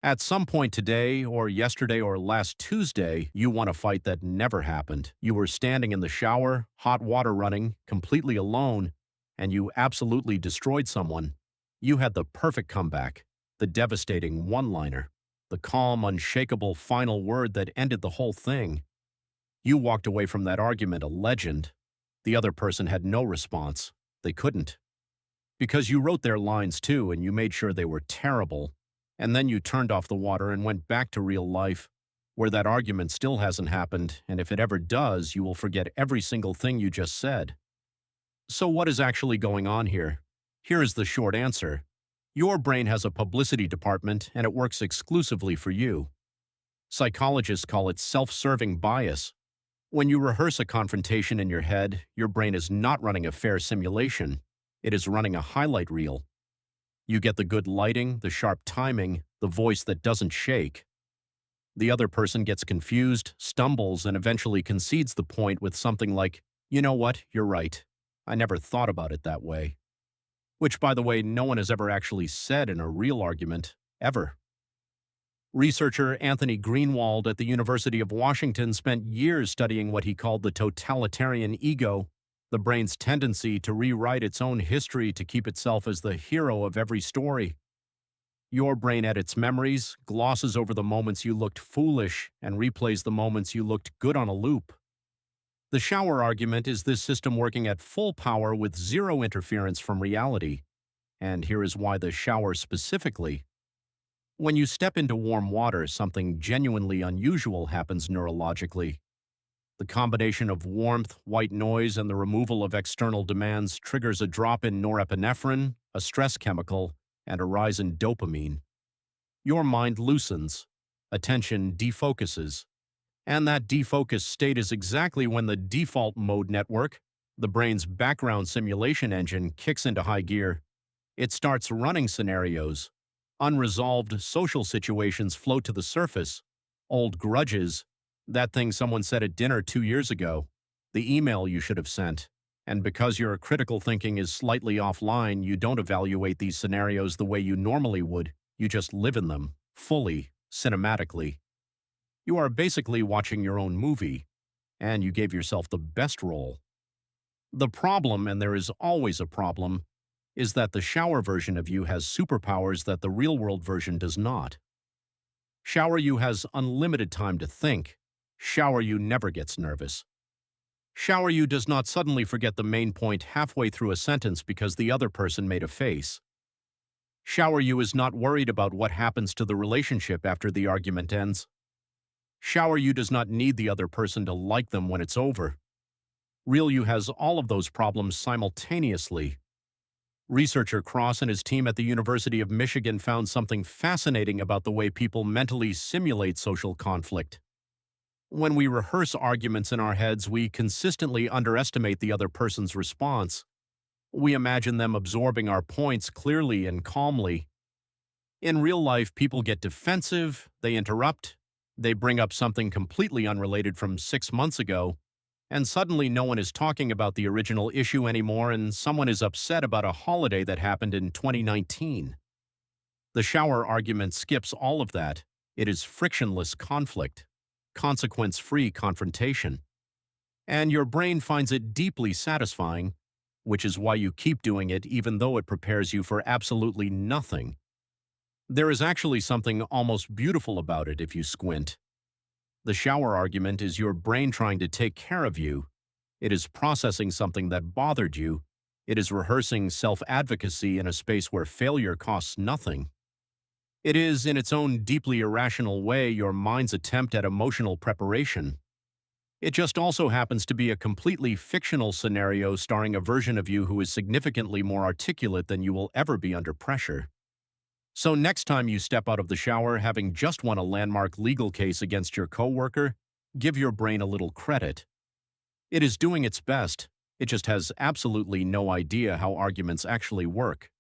At some point today, or yesterday, or last Tuesday, you won a fight that never happened. You were standing in the shower, hot water running, completely alone, and you absolutely destroyed someone. You had the perfect comeback, the devastating one-liner, the calm, unshakable final word that ended the whole thing. You walked away from that argument a legend. The other person had no response. They couldn't. Because you wrote their lines too, and you made sure they were terrible. And then you turned off the water and went back to real life, where that argument still hasn't happened, and if it ever does, you will forget every single thing you just said. So what is actually going on here? Here is the short answer. Your brain has a publicity department, and it works exclusively for you. Psychologists call it self-serving bias. When you rehearse a confrontation in your head, your brain is not running a fair simulation. It is running a highlight reel. You get the good lighting, the sharp timing, the voice that doesn't shake. The other person gets confused, stumbles, and eventually concedes the point with something like, "You know what, you're right. I never thought about it that way." Which, by the way, no one has ever actually said in a real argument, ever. Researcher Anthony Greenwald at the University of Washington spent years studying what he called the totalitarian ego, the brain's tendency to rewrite its own history to keep itself as the hero of every story. Your brain edits memories, glosses over the moments you looked foolish, and replays the moments you looked good on a loop. The shower argument is this system working at full power with zero interference from reality. And here is why the shower specifically. When you step into warm water, something genuinely unusual happens neurologically. The combination of warmth, white noise, and the removal of external demands triggers a drop in norepinephrine, a stress chemical, and a rise in dopamine. Your mind loosens, attention defocuses, and that defocused state is exactly when the default mode network, the brain's background simulation engine, kicks into high gear. It starts running scenarios. Unresolved social situations float to the surface. Old grudges, that thing someone said at dinner 2 years ago, the email you should have sent. And because your critical thinking is slightly offline, you don't evaluate these scenarios the way you normally would. You just live in them, fully, cinematically. You are basically watching your own movie, and you gave yourself the best role. The problem, and there is always a problem, is that the shower version of you has superpowers that the real-world version does not. Shower you has unlimited time to think. Shower you never gets nervous. Shower you does not suddenly forget the main point halfway through a sentence because the other person made a face. Shower you is not worried about what happens to the relationship after the argument ends. Shower you does not need the other person to like them when it's over. Real you has all of those problems simultaneously. Researcher Cross and his team at the University of Michigan found something fascinating about the way people mentally simulate social conflict. When we rehearse arguments in our heads, we consistently underestimate the other person's response. We imagine them absorbing our points clearly and calmly. In real life, people get defensive, they interrupt, they bring up something completely unrelated from 6 months ago, and suddenly no one is talking about the original issue anymore and someone is upset about a holiday that happened in 2019. The shower argument skips all of that. It is frictionless conflict, consequence-free confrontation. And your brain finds it deeply satisfying, which is why you keep doing it even though it prepares you for absolutely nothing. There is actually something almost beautiful about it if you squint. The shower argument is your brain trying to take care of you. It is processing something that bothered you. It is rehearsing self-advocacy in a space where failure costs nothing. It is, in its own deeply irrational way, your mind's attempt at emotional preparation. It just also happens to be a completely fictional scenario starring a version of you who is significantly more articulate than you will ever be under pressure. So next time you step out of the shower having just won a landmark legal case against your coworker, give your brain a little credit. It is doing its best. It just has absolutely no idea how arguments actually work.